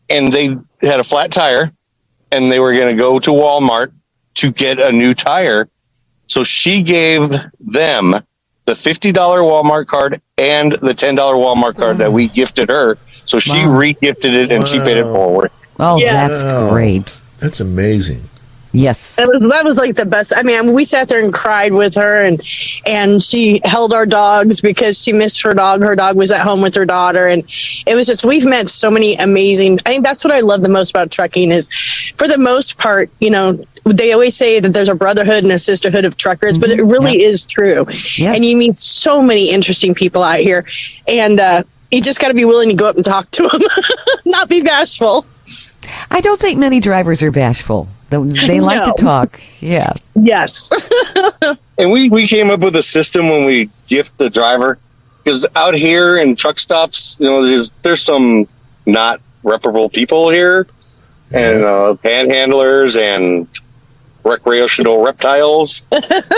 and they had a flat tire, and they were going to go to Walmart to get a new tire. So she gave them the $50 Walmart card and the $10 Walmart card that we gifted her. So she re-gifted it, and she paid it forward. Oh, that's great. That's amazing. Yes. That was like the best. I mean, we sat there and cried with her, and she held our dogs because she missed her dog. Her dog was at home with her daughter. And it was just, we've met so many amazing, I think that's what I love the most about trucking is, for the most part, they always say that there's a brotherhood and a sisterhood of truckers, but it really is true. Yes. And you meet so many interesting people out here, and you just got to be willing to go up and talk to them, not be bashful. I don't think many drivers are bashful. They like to talk. Yeah. Yes. And we came up with a system when we gift the driver, because out here in truck stops, there's some not reputable people here, and panhandlers and recreational reptiles.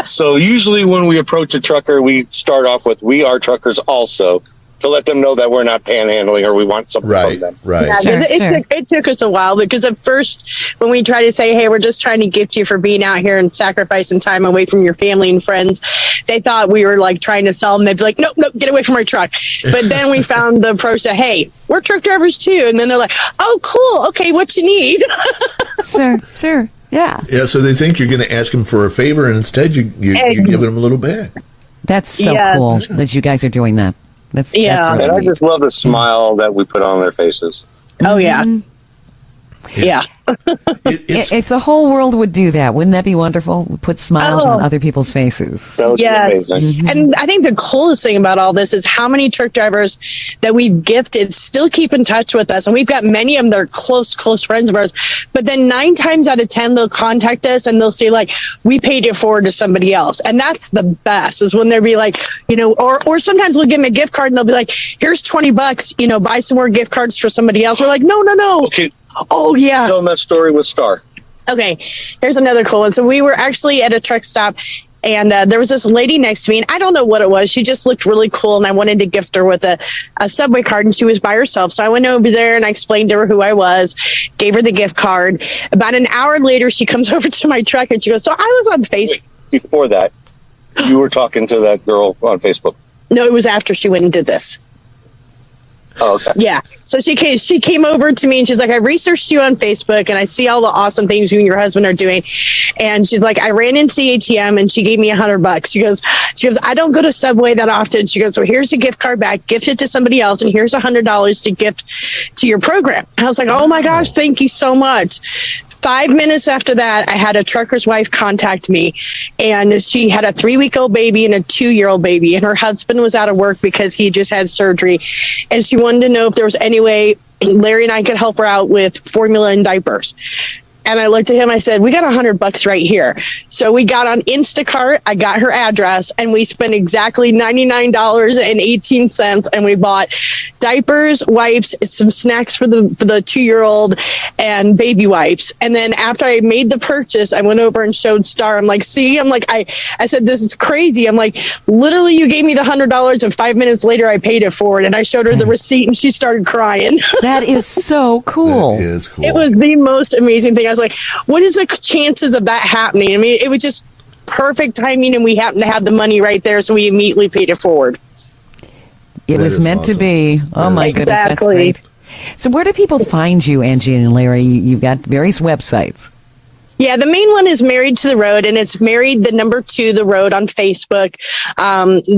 So usually when we approach a trucker, we start off with, we are truckers also. to let them know that we're not panhandling or we want something from them. Right. Yeah, Sure, it took us a while because at first when we tried to say, hey, we're just trying to gift you for being out here and sacrificing time away from your family and friends, they thought we were like trying to sell them. They'd be like, nope, get away from our truck. But then we found the approach that, hey, we're truck drivers too. And then they're like, oh, cool. Okay, what you need? Sure. Yeah. Yeah, so they think you're going to ask them for a favor, and instead you're giving them a little back. That's so cool that you guys are doing that. That's really And I neat. just love the smile that we put on their faces. Oh, yeah. Yeah. If the whole world would do that, wouldn't that be wonderful? Put smiles on other people's faces. That would be amazing. And I think the coolest thing about all this is how many truck drivers that we've gifted still keep in touch with us. And we've got many of them that are close friends of ours. But then 9 times out of 10, they'll contact us and they'll say, like, we paid it forward to somebody else. And that's the best, is when they'll be like, or sometimes we'll give them a gift card and they'll be like, here's $20, buy some more gift cards for somebody else. We're like, no. Okay. Oh, yeah. Tell them that story with Star. Okay, here's another cool one. So we were actually at a truck stop, and there was this lady next to me, and I don't know what it was. She just looked really cool, and I wanted to gift her with a Subway card, and she was by herself. So I went over there, and I explained to her who I was, gave her the gift card. About an hour later, she comes over to my truck, and she goes, so I was on Facebook. Before that, you were talking to that girl on Facebook. No, it was after she went and did this. Oh, okay. Yeah. So she came over to me and she's like, I researched you on Facebook and I see all the awesome things you and your husband are doing. And she's like, I ran in CATM and she gave me $100. She goes, I don't go to Subway that often. She goes, so here's a gift card back, gift it to somebody else. And here's $100 to gift to your program. I was like, oh my gosh, thank you so much. 5 minutes after that, I had a trucker's wife contact me, and she had a 3-week-old baby and a 2-year-old baby, and her husband was out of work because he just had surgery, and she wanted to know if there was any way Larry and I could help her out with formula and diapers. And I looked at him, I said, we got $100 right here. So we got on Instacart, I got her address, and we spent exactly $99.18. And we bought diapers, wipes, some snacks for the 2-year-old, and baby wipes. And then after I made the purchase, I went over and showed Star. I'm like, see, I said, this is crazy. I'm like, literally, you gave me the $100, and 5 minutes later, I paid it forward. And I showed her the receipt, and she started crying. That is so cool. That is cool. It was the most amazing thing. I was like, what is the chances of that happening? I mean, it was just perfect timing, and we happened to have the money right there, so we immediately paid it forward. It was meant to be. Oh, my goodness. That's great. So where do people find you, Angie and Larry? You've got various websites. Yeah, the main one is Married to the Road, and it's Married 2 the Road on Facebook.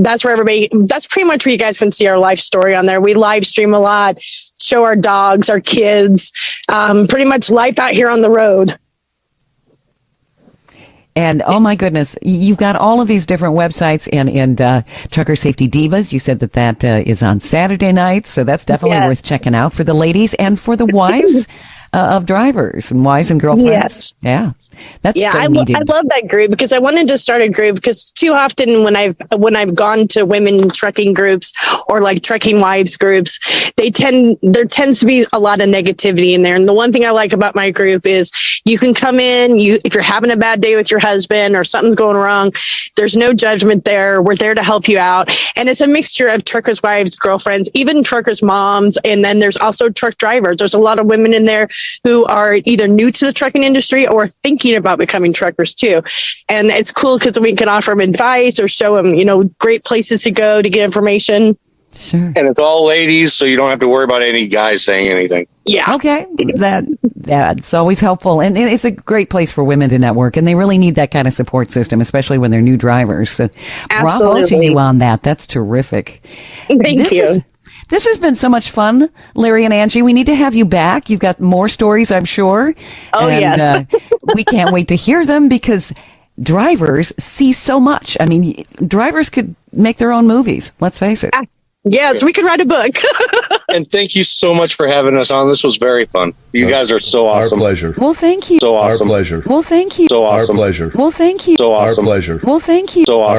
That's where that's pretty much where you guys can see our life story on there. We live stream a lot, show our dogs, our kids, pretty much life out here on the road. And oh my goodness, you've got all of these different websites and Trucker Safety Divas. You said that is on Saturday nights, so that's definitely worth checking out for the ladies and for the wives of drivers and wives and girlfriends. Yes. Yeah. That's so needed. I love that group because I wanted to start a group because too often when I've gone to women trucking groups or like trucking wives groups, there tends to be a lot of negativity in there. And the one thing I like about my group is you can come in, if you're having a bad day with your husband or something's going wrong, there's no judgment there. We're there to help you out. And it's a mixture of truckers' wives, girlfriends, even truckers' moms. And then there's also truck drivers. There's a lot of women in there who are either new to the trucking industry or thinking about becoming truckers too. And it's cool because we can offer them advice or show them, great places to go to get information. Sure. And it's all ladies, so you don't have to worry about any guys saying anything. Yeah. Okay. That's always helpful. And it's a great place for women to network. And they really need that kind of support system, especially when they're new drivers. So bravo to you on that. That's terrific. Thank you. This has been so much fun, Larry and Angie. We need to have you back. You've got more stories, I'm sure. Oh, yes. We can't wait to hear them because drivers see so much. I mean, drivers could make their own movies. Let's face it. Yes, we could write a book. And thank you so much for having us on. This was very fun. You guys are so awesome. Our pleasure. Well, thank you. So awesome. Our pleasure. Well, thank you. So awesome. Our pleasure. Well, thank you. So awesome. Our pleasure. Well, thank you. So awesome.